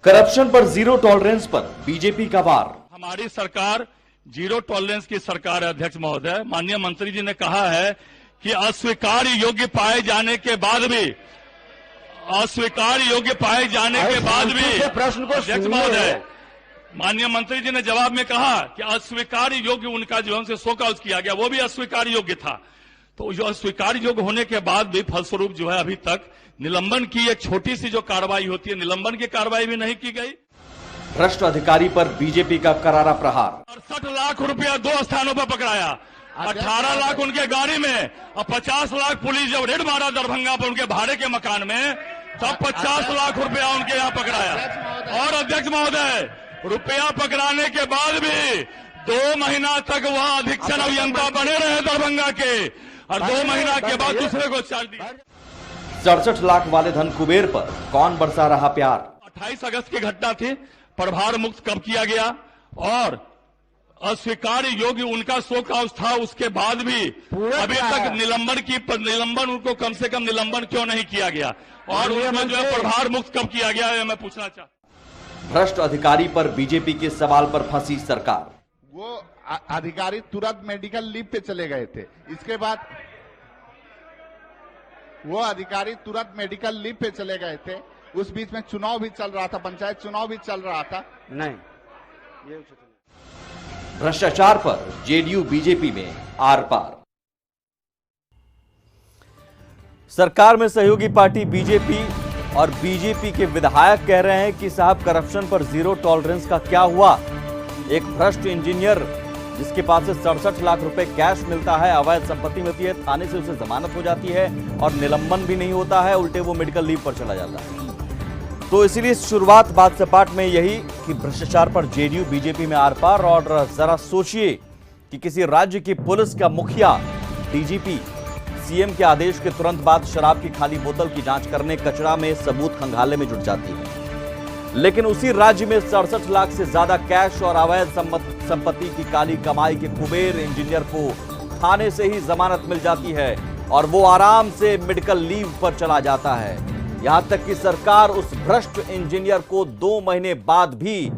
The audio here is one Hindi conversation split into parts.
करप्शन पर जीरो टॉलरेंस पर बीजेपी का वार। हमारी सरकार जीरो टॉलरेंस की सरकार है। अध्यक्ष महोदय, माननीय मंत्री जी ने कहा है कि अस्वीकार योग्य पाए जाने के बाद भी प्रश्न को अध्यक्ष महोदय, माननीय मंत्री जी ने जवाब में कहा कि अस्वीकार योग्य उनका जो हमसे शोकआउट किया गया वो भी अस्वीकार योग्य था। तो जो अस्वीकार योग्य होने के बाद भी फलस्वरूप जो है अभी तक निलंबन की एक छोटी सी जो कार्रवाई होती है, निलंबन की कार्रवाई भी नहीं की गई। भ्रष्ट अधिकारी पर बीजेपी का करारा प्रहार। 68 लाख रुपया 2 स्थानों पर पकड़ाया, 18 लाख उनके गाड़ी में और 50 लाख पुलिस जब रेड मारा दरभंगा पर उनके भाड़े के मकान में, तब 50 लाख रुपया उनके यहाँ पकड़ाया। और अध्यक्ष महोदय, रुपया पकड़ाने के बाद भी 2 महीना तक वह अधीक्षण अभियंता बने रहे दरभंगा के, और 2 महीना के बाद दूसरे को चार्ज दिया। 67 लाख वाले धन कुबेर पर कौन बरसा रहा प्यार। 28 अगस्त की घटना थी, प्रभार मुक्त कब किया गया और अस्वीकार योग्य उनका शोकआउट था, उसके बाद भी अभी तक निलंबन उनको कम से कम निलंबन क्यों नहीं किया गया और उनमें जो है प्रभार मुक्त कब किया गया है, मैं पूछना चाहता। भ्रष्ट अधिकारी पर बीजेपी के सवाल पर फंसी सरकार। वो अधिकारी तुरंत मेडिकल लीव पे चले गए थे। इसके बाद वो अधिकारी तुरंत मेडिकल लीव पे चले गए थे। उस बीच में चुनाव भी चल रहा था, पंचायत चुनाव भी चल रहा था। नहीं, भ्रष्टाचार पर जेडीयू बीजेपी में आर पार। सरकार में सहयोगी पार्टी बीजेपी और बीजेपी के विधायक कह रहे हैं कि साहब करप्शन पर जीरो टॉलरेंस का क्या हुआ। एक भ्रष्ट इंजीनियर जिसके पास से 67 लाख रुपए कैश मिलता है, अवैध संपत्ति मिलती है, थाने से उसे जमानत हो जाती है और निलंबन भी नहीं होता है, उल्टे वो मेडिकल लीव पर चला जाता है। तो इसीलिए शुरुआत बात सपाट में यही कि भ्रष्टाचार पर जेडीयू बीजेपी में आर पार। और जरा सोचिए कि किसी राज्य की पुलिस का मुखिया डीजीपी सीएम के आदेश के तुरंत बाद शराब की खाली बोतल की जांच करने कचरा में सबूत खंगालने में जुट जाती है, लेकिन उसी राज्य में 67 लाख से ज्यादा कैश और अवैध संपत्ति की काली कमाई के कुबेर इंजीनियर को थाने से ही जमानत मिल जाती है और वो आराम से मेडिकल लीव पर चला जाता है। यहां तक कि सरकार उस भ्रष्ट इंजीनियर को 2 महीने बाद भी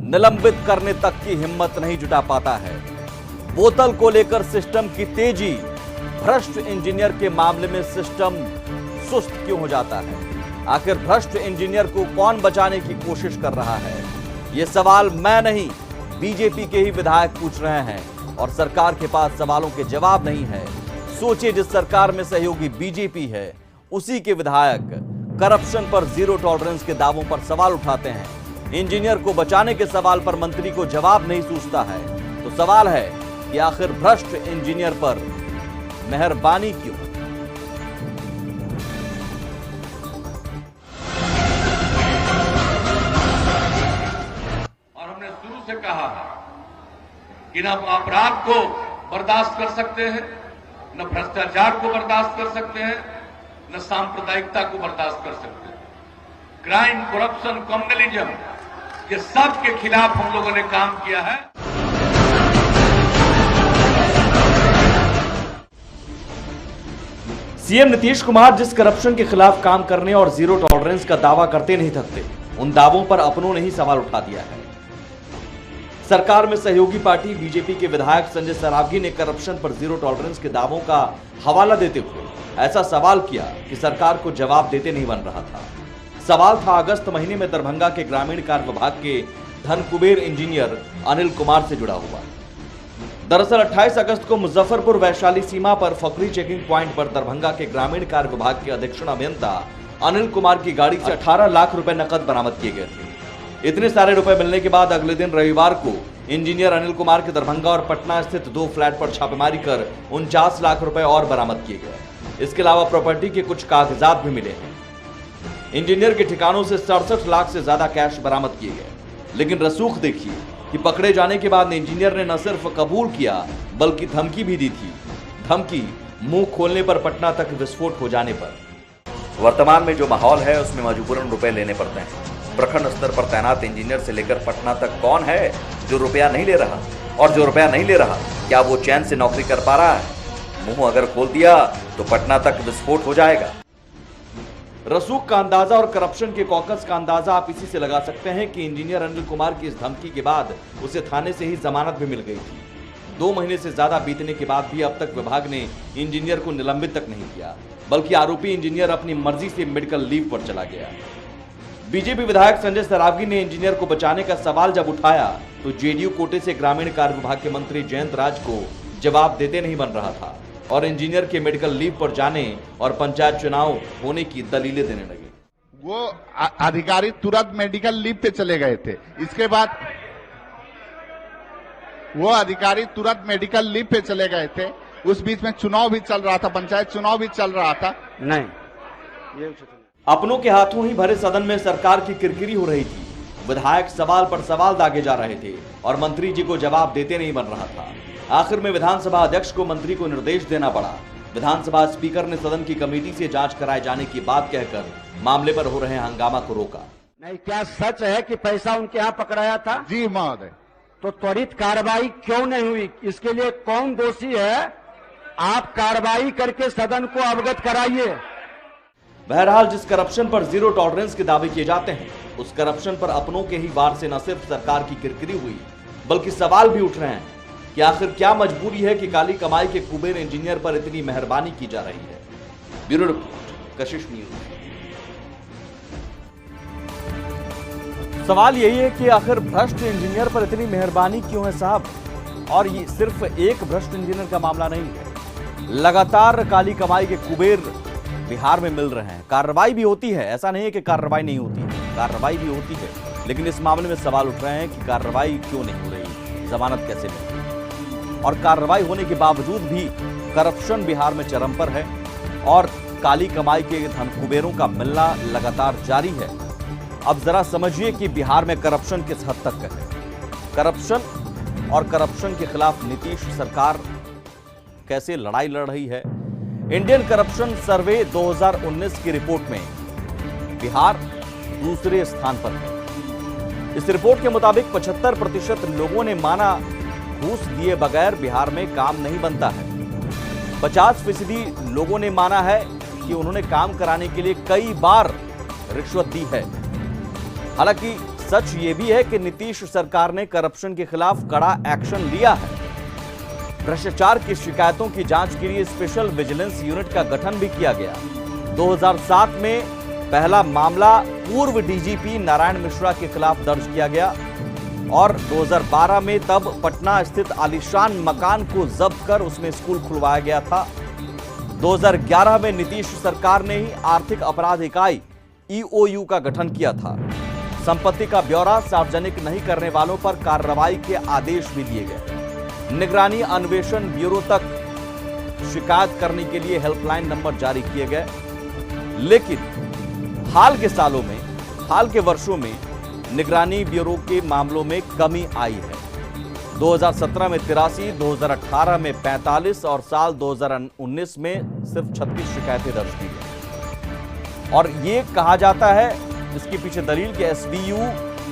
निलंबित करने तक की हिम्मत नहीं जुटा पाता है। बोतल को लेकर सिस्टम की तेजी, भ्रष्ट इंजीनियर के मामले में सिस्टम सुस्त क्यों हो जाता है। आखिर भ्रष्ट इंजीनियर को कौन बचाने की कोशिश कर रहा है, ये सवाल मैं नहीं बीजेपी के ही विधायक पूछ रहे हैं और सरकार के पास सवालों के जवाब नहीं है। सोचिए, जिस सरकार में सहयोगी बीजेपी है उसी के विधायक करप्शन पर जीरो टॉलरेंस के दावों पर सवाल उठाते हैं। इंजीनियर को बचाने के सवाल पर मंत्री को जवाब नहीं सूझता है। तो सवाल है कि आखिर भ्रष्ट इंजीनियर पर मेहरबानी क्यों। और हमने शुरू से कहा कि न अपराध को बर्दाश्त कर सकते हैं, न भ्रष्टाचार को बर्दाश्त कर सकते हैं, न सांप्रदायिकता को बर्दाश्त कर सकते हैं। क्राइम, करप्शन, कम्युनलिज्म, ये सब के खिलाफ हम लोगों ने काम किया है। सीएम नीतीश कुमार जिस करप्शन के खिलाफ काम करने और जीरो टॉलरेंस का दावा करते नहीं थकते, उन दावों पर अपनों ने ही सवाल उठा दिया है। सरकार में सहयोगी पार्टी बीजेपी के विधायक संजय सरावगी ने करप्शन पर जीरो टॉलरेंस के दावों का हवाला देते हुए ऐसा सवाल किया कि सरकार को जवाब देते नहीं बन रहा था। सवाल था अगस्त महीने में दरभंगा के ग्रामीण कार्य विभाग के धन कुबेर इंजीनियर अनिल कुमार से जुड़ा हुआ। दरअसल 28 अगस्त को मुजफ्फरपुर वैशाली सीमा पर फकरी चेकिंग प्वाइंट पर दरभंगा के ग्रामीण कार्य विभाग के अधीक्षण अभियंता अनिल कुमार की गाड़ी से 18 लाख रुपए नकद बरामद किए गए थे। इतने सारे रुपए मिलने के बाद अगले दिन रविवार को इंजीनियर अनिल कुमार के दरभंगा और पटना स्थित 2 फ्लैट पर छापेमारी कर 49 लाख रुपए और बरामद किए गए। इसके अलावा प्रॉपर्टी के कुछ कागजात भी मिले हैं। इंजीनियर के ठिकानों से 67 लाख से ज्यादा कैश बरामद किए गए। लेकिन रसूख देखिए कि पकड़े जाने के बाद इंजीनियर ने न सिर्फ कबूल किया बल्कि धमकी भी दी थी। धमकी मुंह खोलने पर पटना तक विस्फोट हो जाने पर। वर्तमान में जो माहौल है उसमें मजबूरन रुपए लेने पड़ते हैं। प्रखंड स्तर पर तैनात इंजीनियर से लेकर पटना तक कौन है जो रुपया नहीं ले रहा, और जो रुपया नहीं ले रहा क्या वो चैन से नौकरी कर पा रहा है। मुंह अगर खोल दिया तो पटना तक विस्फोट हो जाएगा। रसूख का अंदाजा और करप्शन के कॉकस का अंदाजा आप इसी से लगा सकते हैं कि इंजीनियर अनिल कुमार की इस धमकी के बाद उसे थाने से ही जमानत भी मिल गई थी। 2 महीने से ज्यादा बीतने के बाद भी अब तक विभाग ने इंजीनियर को निलंबित तक नहीं किया, बल्कि आरोपी इंजीनियर अपनी मर्जी से मेडिकल लीव पर चला गया। बीजेपी विधायक संजय सरावगी ने इंजीनियर को बचाने का सवाल जब उठाया तो जेडीयू कोटे से ग्रामीण कार्य विभाग के मंत्री जयंत राज को जवाब देते नहीं बन रहा था और इंजीनियर के मेडिकल लीव पर जाने और पंचायत चुनाव होने की दलीलें देने लगे। वो अधिकारी तुरंत मेडिकल लीव पे चले गए थे। इसके बाद वो अधिकारी तुरंत मेडिकल लीव पे चले गए थे। उस बीच में चुनाव भी चल रहा था, पंचायत चुनाव भी चल रहा था। नहीं, ये अपनों के हाथों ही भरे सदन में सरकार की किरकिरी हो रही थी। विधायक सवाल पर सवाल दागे जा रहे थे और मंत्री जी को जवाब देते नहीं बन रहा था। आखिर में विधानसभा अध्यक्ष को मंत्री को निर्देश देना पड़ा। विधानसभा स्पीकर ने सदन की कमेटी से जांच कराए जाने की बात कहकर मामले पर हो रहे हंगामा को रोका। नहीं, क्या सच है कि पैसा उनके यहाँ पकड़ाया था? जी महोदय। तो त्वरित कार्रवाई क्यों नहीं हुई? इसके लिए कौन दोषी है? आप कार्रवाई करके सदन को अवगत कराइए। बहरहाल जिस करप्शन पर जीरो टॉलरेंस के दावे किए जाते हैं, उस करप्शन पर अपनों के ही वार से न सिर्फ सरकार की किरकिरी हुई, बल्कि सवाल भी उठ रहे हैं कि आखिर क्या मजबूरी है कि काली कमाई के कुबेर इंजीनियर पर इतनी मेहरबानी की जा रही है। ब्यूरो रिपोर्ट, कशिश न्यूज। सवाल यही है कि आखिर भ्रष्ट इंजीनियर पर इतनी मेहरबानी क्यों है साहब? और ये सिर्फ एक भ्रष्ट इंजीनियर का मामला नहीं है, लगातार काली कमाई के कुबेर बिहार में मिल रहे हैं। कार्रवाई भी होती है, ऐसा नहीं है कि कार्रवाई नहीं होती है, कार्रवाई भी होती है, लेकिन इस मामले में सवाल उठ रहे हैं कि कार्रवाई क्यों नहीं हो रही, जमानत कैसे मिली, और कार्रवाई होने के बावजूद भी करप्शन बिहार में चरम पर है और काली कमाई के धन कुबेरों का मिलना लगातार जारी है। अब जरा समझिए कि बिहार में करप्शन किस हद तक है। करप्शन और करप्शन के खिलाफ नीतीश सरकार कैसे लड़ाई लड़ रही है। इंडियन करप्शन सर्वे 2019 की रिपोर्ट में बिहार दूसरे स्थान पर है। इस रिपोर्ट के मुताबिक 75% लोगों ने माना घूस दिए बगैर बिहार में काम नहीं बनता है। 50% लोगों ने माना है कि उन्होंने काम कराने के लिए कई बार रिश्वत दी है। हालांकि सच ये भी है कि नीतीश सरकार ने करप्शन के खिलाफ कड़ा एक्शन लिया है। भ्रष्टाचार की शिकायतों की जांच के लिए स्पेशल विजिलेंस यूनिट का गठन भी किया गया। 2007 में पहला मामला पूर्व डीजीपी नारायण मिश्रा के खिलाफ दर्ज किया गया और 2012 में तब पटना स्थित आलीशान मकान को जब्त कर उसमें स्कूल खुलवाया गया था। 2011 में नीतीश सरकार ने ही आर्थिक अपराध इकाई ईओयू का गठन किया था। संपत्ति का ब्यौरा सार्वजनिक नहीं करने वालों पर कार्रवाई के आदेश भी दिए गए। निगरानी अन्वेषण ब्यूरो तक शिकायत करने के लिए हेल्पलाइन नंबर जारी किए गए। लेकिन हाल के सालों में, हाल के वर्षों में निगरानी ब्यूरो के मामलों में कमी आई है। 2017 में 83, 2018 में 45 और साल 2019 में सिर्फ 36 शिकायतें दर्ज की गई। और ये कहा जाता है, इसके पीछे दलील कि एसबीयू,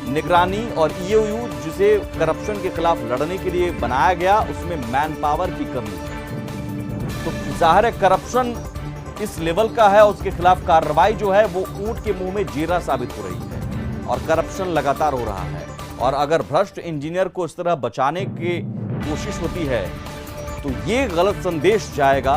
निगरानी और ईओयू जिसे करप्शन के खिलाफ लड़ने के लिए बनाया गया, उसमें मैन पावर की कमी है। तो जाहिर है करप्शन इस लेवल का है, उसके खिलाफ कार्रवाई जो है वो ऊंट के मुंह में जीरा साबित हो रही है और करप्शन लगातार हो रहा है। और अगर भ्रष्ट इंजीनियर को इस तरह बचाने की कोशिश होती है तो ये गलत संदेश जाएगा,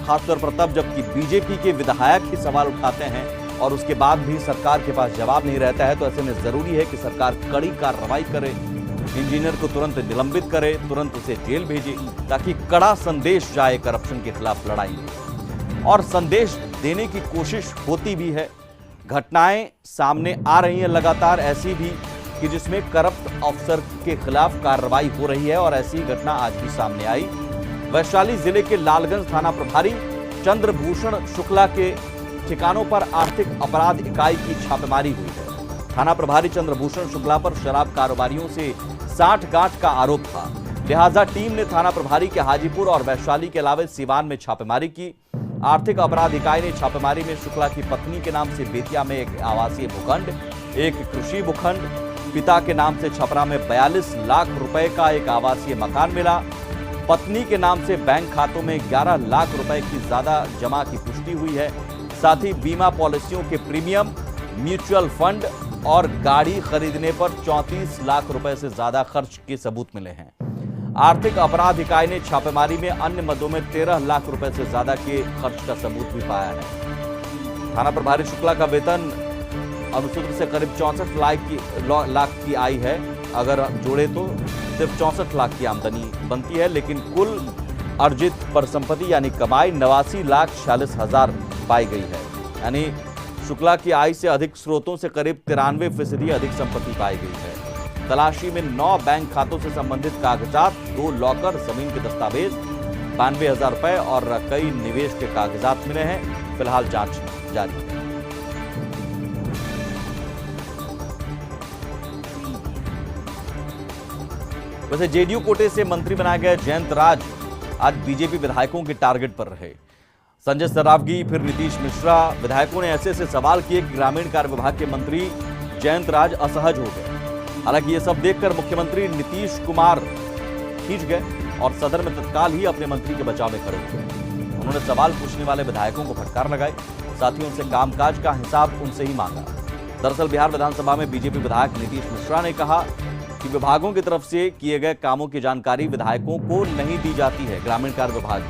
खासतौर पर तब जबकि बीजेपी के विधायक ही सवाल उठाते हैं और उसके बाद भी सरकार के पास जवाब नहीं रहता है। तो ऐसे में जरूरी है कि सरकार कड़ी कार्रवाई करे, इंजीनियर को तुरंत निलंबित करे, तुरंत उसे जेल भेजे, ताकि कड़ा संदेश जाए करप्शन के खिलाफ लड़ाई में। और संदेश देने की कोशिश होती भी है। घटनाएं सामने आ रही हैं लगातार ऐसी भी कि जिसमें करप्ट अफसर के खिलाफ कार्रवाई हो रही है और ऐसी घटना आज भी सामने आई। वैशाली जिले के लालगंज थाना प्रभारी चंद्रभूषण शुक्ला के ठिकानों पर आर्थिक अपराध इकाई की छापेमारी हुई है। थाना प्रभारी चंद्रभूषण शुक्ला पर शराब कारोबारियों से साठ-गांठ का आरोप था, लिहाजा टीम ने थाना प्रभारी के हाजीपुर और वैशाली के अलावा सिवान में छापेमारी की। आर्थिक अपराध इकाई ने छापेमारी में शुक्ला की पत्नी के नाम से बेतिया में एक आवासीय भूखंड, एक कृषि भूखंड, पिता के नाम से छपरा में 42 लाख रुपए का एक आवासीय मकान मिला। पत्नी के नाम से बैंक खातों में 11 लाख रुपए की ज्यादा जमा की पुष्टि हुई है। साथ ही बीमा पॉलिसियों के प्रीमियम, म्यूचुअल फंड और गाड़ी खरीदने पर 34 लाख रुपए से ज्यादा खर्च के सबूत मिले हैं। आर्थिक अपराध इकाई ने छापेमारी में अन्य मदों में 13 लाख रुपए से ज्यादा के खर्च का सबूत भी पाया है। थाना प्रभारी शुक्ला का वेतन अनुसूत्र से करीब 64 लाख की आई है। अगर जोड़े तो सिर्फ 64 लाख की आमदनी बनती है, लेकिन कुल अर्जित परिसंपत्ति यानी कमाई 89,46,000 पाई गई है। यानी शुक्ला की आय से अधिक स्रोतों से करीब 93% अधिक संपत्ति पाई गई है। तलाशी में 9 बैंक खातों से संबंधित कागजात, 2 लॉकर, जमीन के दस्तावेज, 92,000 रुपए और कई निवेश के कागजात मिले हैं। फिलहाल जांच जारी है। वैसे जेडीयू कोटे से मंत्री बनाए गए जयंत राज आज बीजेपी विधायकों के टारगेट पर रहे। संजय सरावगी, फिर नीतीश मिश्रा, विधायकों ने ऐसे सवाल किए कि ग्रामीण कार्य विभाग के मंत्री जयंत राज असहज हो गए। हालांकि ये सब देखकर मुख्यमंत्री नीतीश कुमार खींच गए और सदन में तत्काल ही अपने मंत्री के बचाव में खड़े हो गए। उन्होंने सवाल पूछने वाले विधायकों को फटकार लगाई, साथ ही उनसे कामकाज का हिसाब उनसे ही मांगा। दरअसल बिहार विधानसभा में बीजेपी विधायक नीतीश मिश्रा ने कहा कि विभागों की तरफ से किए गए कामों की जानकारी विधायकों को नहीं दी जाती है, ग्रामीण कार्य विभाग।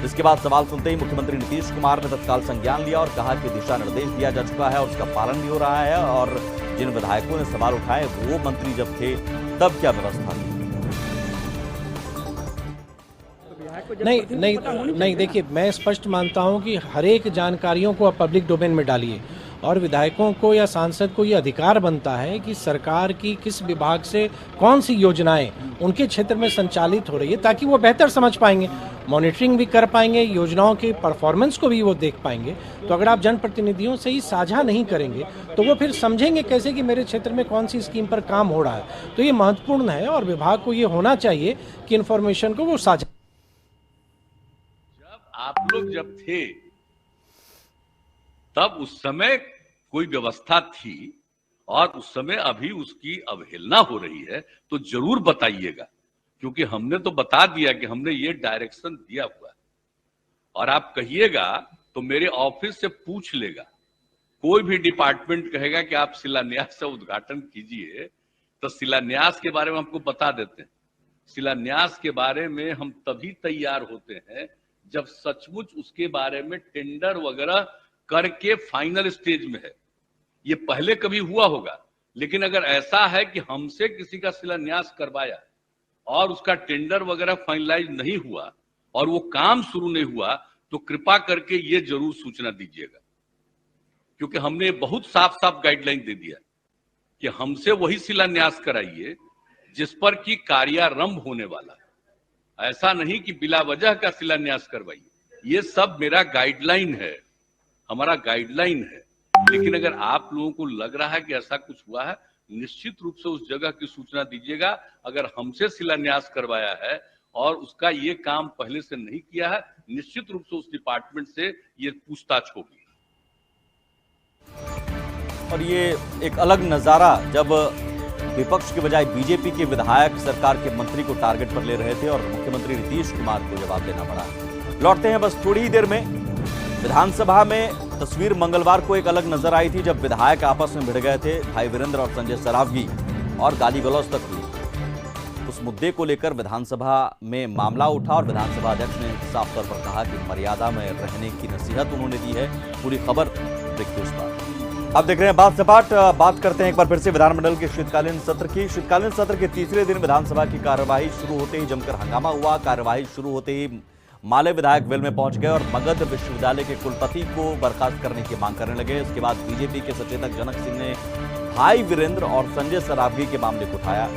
इसके बाद सवाल सुनते ही मुख्यमंत्री नीतीश कुमार ने तत्काल संज्ञान लिया और कहा कि दिशा निर्देश दिया जा चुका है और उसका पालन भी हो रहा है, और जिन विधायकों ने सवाल उठाए वो मंत्री जब थे तब क्या व्यवस्था थी। नहीं, देखिए, मैं स्पष्ट मानता हूं कि हर एक जानकारियों को आप पब्लिक डोमेन में डालिए, और विधायकों को या सांसद को ये अधिकार बनता है कि सरकार की किस विभाग से कौन सी योजनाएं उनके क्षेत्र में संचालित हो रही है, ताकि वो बेहतर समझ पाएंगे, मॉनिटरिंग भी कर पाएंगे, योजनाओं के परफॉर्मेंस को भी वो देख पाएंगे। तो अगर आप जनप्रतिनिधियों से ही साझा नहीं करेंगे तो वो फिर समझेंगे कैसे कि मेरे क्षेत्र में कौन सी स्कीम पर काम हो रहा है। तो ये महत्वपूर्ण है और विभाग को ये होना चाहिए कि इन्फॉर्मेशन को वो साझा। आप लोग जब थे तब उस समय कोई व्यवस्था थी और उस समय अभी उसकी अवहेलना हो रही है तो जरूर बताइएगा, क्योंकि हमने तो बता दिया कि हमने ये डायरेक्शन दिया हुआ है। और आप कहिएगा तो मेरे ऑफिस से पूछ लेगा, कोई भी डिपार्टमेंट कहेगा कि आप शिलान्यास से उद्घाटन कीजिए तो शिलान्यास के बारे में हमको बता देते हैं। शिलान्यास के बारे में हम तभी तैयार होते हैं जब सचमुच उसके बारे में टेंडर वगैरह करके फाइनल स्टेज में है। ये पहले कभी हुआ होगा, लेकिन अगर ऐसा है कि हमसे किसी का शिलान्यास करवाया और उसका टेंडर वगैरह फाइनलाइज नहीं हुआ और वो काम शुरू नहीं हुआ, तो कृपा करके ये जरूर सूचना दीजिएगा, क्योंकि हमने बहुत साफ साफ गाइडलाइन दे दिया कि हमसे वही शिलान्यास कराइए जिस पर कि कार्यारंभ होने वाला। ऐसा नहीं कि बिला वजह का शिलान्यास करवाइए। ये सब मेरा गाइडलाइन है, हमारा गाइडलाइन है। लेकिन अगर आप लोगों को लग रहा है कि ऐसा कुछ हुआ है, निश्चित रूप से उस जगह की सूचना दीजिएगा। अगर हमसे शिलान्यास करवाया है और उसका ये काम पहले से नहीं किया है, निश्चित रूप से उस डिपार्टमेंट से ये पूछताछ होगी। और ये एक अलग नजारा जब विपक्ष के बजाय बीजेपी के विधायक सरकार के मंत्री को टारगेट पर ले रहे थे और मुख्यमंत्री नीतीश कुमार को जवाब देना पड़ा। लौटते हैं बस थोड़ी ही देर में। विधानसभा में तस्वीर मंगलवार को एक अलग नजर आई थी जब विधायक आपस में भिड़ गए थे, भाई वीरेंद्र और संजय सरावगी, और गाली गलौज तक हुई। उस मुद्दे को लेकर विधानसभा में मामला उठा और विधानसभा अध्यक्ष ने साफ तौर पर कहा कि मर्यादा में रहने की नसीहत उन्होंने दी है। पूरी खबर देखिए उस पर। अब देख रहे हैं बात सपाट। बात करते हैं एक बार फिर से विधानमंडल के शीतकालीन सत्र की। शीतकालीन सत्र के तीसरे दिन विधानसभा की कार्यवाही शुरू होते ही जमकर हंगामा हुआ। कार्यवाही शुरू होते ही माले विधायक वेल में पहुंच गए और मगध विश्वविद्यालय के कुलपति को बर्खास्त करने की मांग करने लगे। इसके बाद बीजेपी के सचेतक जनक सिंह ने भाई वीरेंद्र और संजय सरावगी के मामले को उठाया।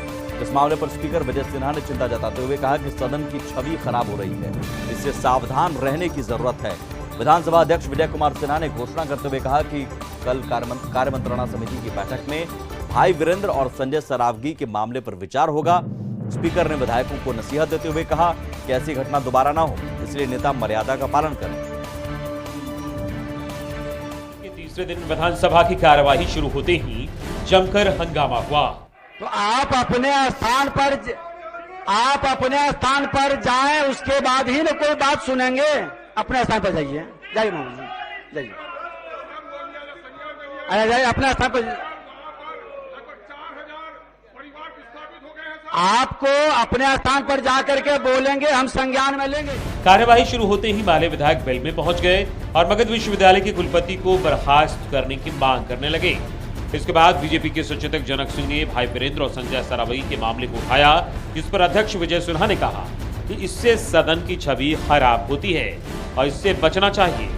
इस मामले पर स्पीकर विजय सिन्हा ने चिंता जताते हुए कहा कि सदन की छवि खराब हो रही है, इससे सावधान रहने की जरूरत है। विधानसभा अध्यक्ष विजय कुमार सिन्हा ने घोषणा करते हुए कहा कि कल कार्य मंत्रणा समिति की बैठक में भाई वीरेंद्र और संजय सरावगी के मामले पर विचार होगा। स्पीकर ने विधायकों को नसीहत देते हुए कहा कि ऐसी घटना दोबारा ना हो, इसलिए नेता मर्यादा का पालन करें। तीसरे दिन विधानसभा की कार्यवाही शुरू होते ही जमकर हंगामा हुआ। तो आप अपने स्थान पर जाएं, उसके बाद ही न कोई बात सुनेंगे। अपने स्थान पर जाइए, जाइए मामूली जाइए। आ जाइए अपने स्थान पर। आपको अपने स्थान पर जाकर के बोलेंगे, हम संज्ञान में लेंगे। कार्यवाही शुरू होते ही माले विधायक बेल में पहुंच गए और मगध विश्वविद्यालय के कुलपति को बर्खास्त करने की मांग करने लगे। इसके बाद बीजेपी के सचेतक जनक सिंह ने भाई वीरेंद्र और संजय सरावगी के मामले को उठाया, जिस पर अध्यक्ष विजय सिन्हा ने कहा कि इससे सदन की छवि खराब होती है और इससे बचना चाहिए।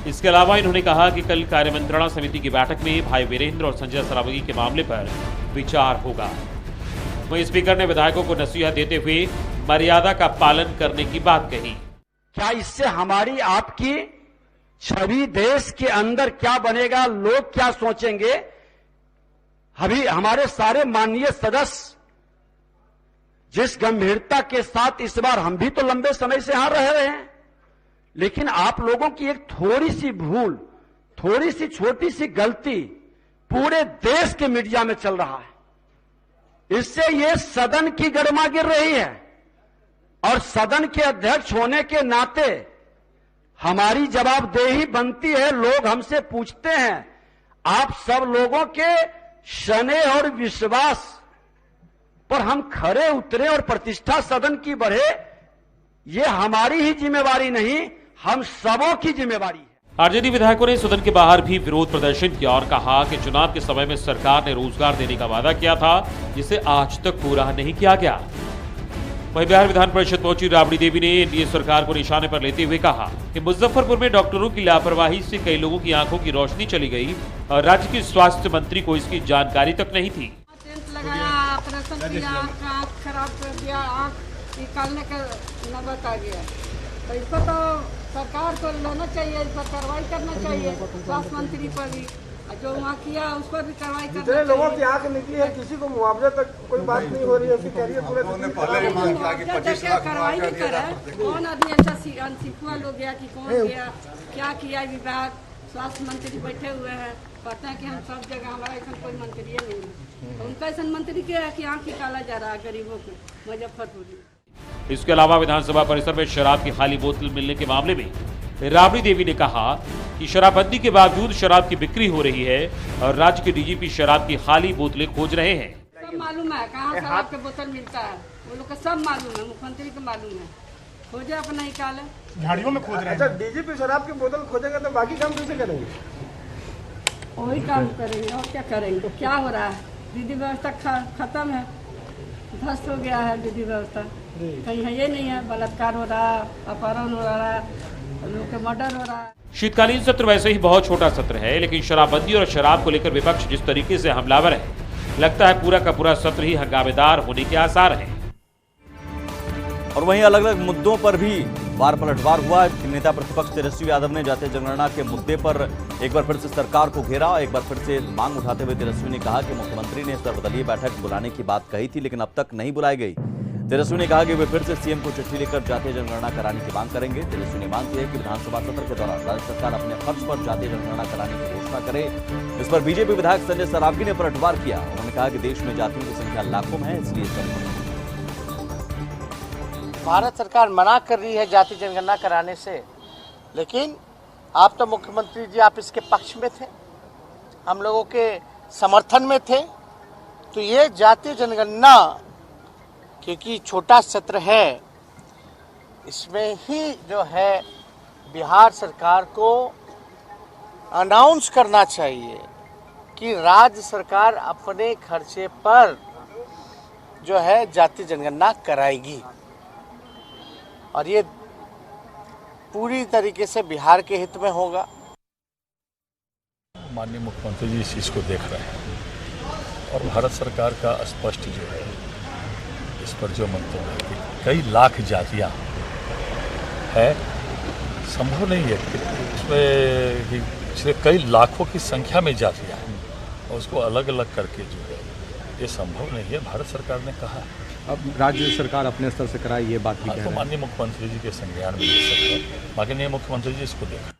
इसके अलावा इन्होंने कहा कि कल कार्यमंत्रणा समिति की बैठक में भाई वीरेंद्र और संजय सरावगी के मामले पर विचार होगा। वहीं स्पीकर ने विधायकों को नसीहत देते हुए मर्यादा का पालन करने की बात कही। क्या इससे हमारी आपकी छवि देश के अंदर क्या बनेगा, लोग क्या सोचेंगे? अभी हमारे सारे माननीय सदस्य जिस गंभीरता के साथ, इस बार हम भी तो लंबे समय से यहां रह रहे हैं, लेकिन आप लोगों की एक थोड़ी सी भूल, थोड़ी सी छोटी सी गलती पूरे देश के मीडिया में चल रहा है। इससे ये सदन की गरिमा गिर रही है और सदन के अध्यक्ष होने के नाते हमारी जवाबदेही बनती है। लोग हमसे पूछते हैं, आप सब लोगों के स्नेह और विश्वास पर हम खरे उतरे और प्रतिष्ठा सदन की बढ़े, ये हमारी ही जिम्मेवारी नहीं, हम सबों की जिम्मेवारी है। आरजेडी विधायकों ने सदन के बाहर भी विरोध प्रदर्शन किया और कहा कि चुनाव के समय में सरकार ने रोजगार देने का वादा किया था, जिसे आज तक पूरा नहीं किया गया। वहीं बिहार विधान परिषद पहुंची राबड़ी देवी ने एनडीए सरकार को निशाने पर लेते हुए कहा कि मुजफ्फरपुर में डॉक्टरों की लापरवाही से कई लोगों की आंखों की रोशनी चली गई और राज्य के स्वास्थ्य मंत्री को इसकी जानकारी तक नहीं थी। टेंट लगाया, ऑपरेशन किया, आंख खराब कर दिया, आंख निकालने का नौबत आ गया। तो इसको तो सरकार को लेना चाहिए, इस पर कार्रवाई करना चाहिए, स्वास्थ्य मंत्री पर भी, जो वहाँ किया उस पर भी कार्रवाई करना चाहिए। लोगों की आंख निकली है, किसी को मुआवजा तक कोई बात नहीं हो रही है, उसकी कैरियर पूरे कार्रवाई भी करे। कौन आदमी ऐसा अनसिखुआ लोग गया कि कौन गया, क्या किया विभाग, स्वास्थ्य मंत्री बैठे हुए हैं, कहते हैं कि हम सब जगह, हमारा ऐसा कोई मंत्री नहीं है, तो उनका ऐसा मंत्री क्या है कि आंख निकाला जा रहा है गरीबों को मुजफ्फरपुर में। इसके अलावा विधानसभा परिसर में शराब की खाली बोतल मिलने के मामले में राबड़ी देवी ने कहा कि शराबबंदी के बावजूद शराब की बिक्री हो रही है और राज्य के डीजीपी शराब की खाली बोतलें खोज रहे हैं। सब मालूम है कहाँ शराब के बोतल मिलता है, वो लोग को सब मालूम है, मुख्यमंत्री को मालूम है, खोजे अपना निकाले। झाड़ियों में खोज रहे हैं। अच्छा, डीजीपी शराब की बोतल खोजेंगे तो बाकी काम कैसे करेंगे? वही काम करेंगे और क्या करेंगे। क्या हो रहा है, विधि व्यवस्था खत्म है, ध्वस्त हो गया है विधि व्यवस्था, कहीं है ये नहीं है, बलात्कार हो रहा है, अपहरण हो रहा है, लोग के मर्डर हो रहा है। शीतकालीन सत्र वैसे ही बहुत छोटा सत्र है, लेकिन शराबबंदी और शराब को लेकर विपक्ष जिस तरीके से हमलावर है, लगता है पूरा का पूरा सत्र ही हंगामेदार होने के आसार हैं। और वहीं अलग अलग मुद्दों पर भी वार पलटवार हुआ। नेता प्रतिपक्ष तेजस्वी यादव ने जातीय जनगणना के मुद्दे पर एक बार फिर से सरकार को घेरा। एक बार फिर से मांग उठाते हुए तेजस्वी ने कहा कि मुख्यमंत्री ने सर्वदलीय बैठक बुलाने की बात कही थी, लेकिन अब तक नहीं बुलाई गई। तेजस्वी ने कहा कि वे फिर से सीएम को चिट्ठी लिखकर जातीय जनगणना कराने की मांग करेंगे। तेजस्वी ने मांग की है कि विधानसभा सत्र के दौरान राज्य सरकार अपने खर्च पर जातीय जनगणना कराने की घोषणा करे। इस पर बीजेपी विधायक संजय सरावगी ने पलटवार किया। उन्होंने कहा कि देश में जातियों की संख्या लाखों में है, इसलिए भारत सरकार मना कर रही है जाति जनगणना कराने से, लेकिन आप तो मुख्यमंत्री जी, आप इसके पक्ष में थे, हम लोगों के समर्थन में थे। तो ये जातीय जनगणना क्योंकि छोटा सत्र है, इसमें ही जो है बिहार सरकार को अनाउंस करना चाहिए कि राज्य सरकार अपने खर्चे पर जो है जातीय जनगणना कराएगी, और ये पूरी तरीके से बिहार के हित में होगा। माननीय मुख्यमंत्री जी इस चीज़ को देख रहे हैं और भारत सरकार का स्पष्ट जो है इस पर जो मंतव्य है कि कई लाख जातियां है, संभव नहीं है कि इसमें पिछले कई लाखों की संख्या में जातियां हैं और उसको अलग अलग करके जो है ये संभव नहीं है। भारत सरकार ने कहा है, अब राज्य सरकार अपने स्तर से कराए, ये बात भी कह रहे हैं। तो माननीय मुख्यमंत्री जी के संज्ञान में ले सकते हैं, माननीय मुख्यमंत्री जी इसको देखें।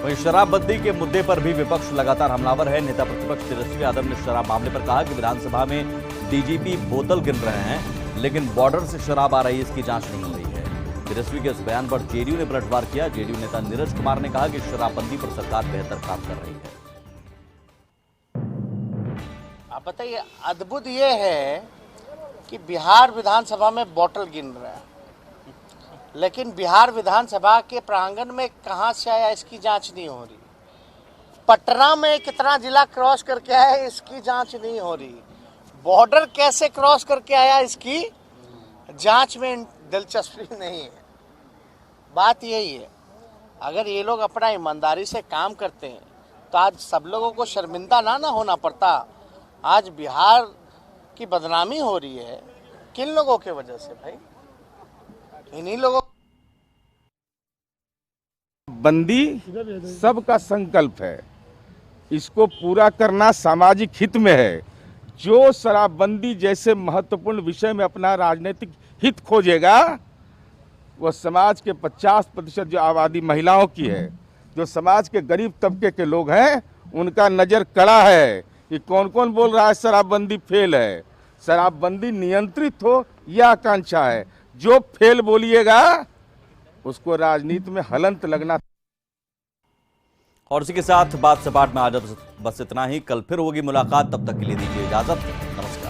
वहीं शराबबंदी के मुद्दे पर भी विपक्ष लगातार हमलावर है। नेता प्रतिपक्ष तेजस्वी यादव ने शराब मामले पर कहा कि विधानसभा में डीजीपी बोतल गिन रहे हैं, लेकिन बॉर्डर से शराब आ रही है, इसकी जांच नहीं हो रही है। तेजस्वी के इस बयान पर जेडीयू ने पलटवार किया। जेडीयू नेता नीरज कुमार ने कहा कि शराबबंदी पर सरकार बेहतर काम कर रही है। आप बताइए, अद्भुत ये है कि बिहार विधानसभा में बोतल गिन रहा है, लेकिन बिहार विधानसभा के प्रांगण में कहां से आया इसकी जांच नहीं हो रही। पटना में कितना जिला क्रॉस करके आया इसकी जांच नहीं हो रही। बॉर्डर कैसे क्रॉस करके आया इसकी जांच में दिलचस्पी नहीं है। बात यही है, अगर ये लोग अपना ईमानदारी से काम करते हैं तो आज सब लोगों को शर्मिंदा ना होना पड़ता। आज बिहार की बदनामी हो रही है किन लोगों के वजह से भाई? इन्हीं लोगों। बंदी सबका संकल्प है, इसको पूरा करना सामाजिक हित में है। जो शराबबंदी जैसे महत्वपूर्ण विषय में अपना राजनीतिक हित खोजेगा, वह समाज के 50% जो आबादी महिलाओं की है, जो समाज के गरीब तबके के लोग हैं, उनका नज़र कड़ा है कि कौन कौन बोल रहा है शराबबंदी फेल है। शराबबंदी नियंत्रित हो यह आकांक्षा है। जो फेल बोलिएगा उसको राजनीति में हलंत लगना। और इसी के साथ बात सपाट में आज बस इतना ही। कल फिर होगी मुलाकात, तब तक के लिए दीजिए इजाजत। नमस्कार।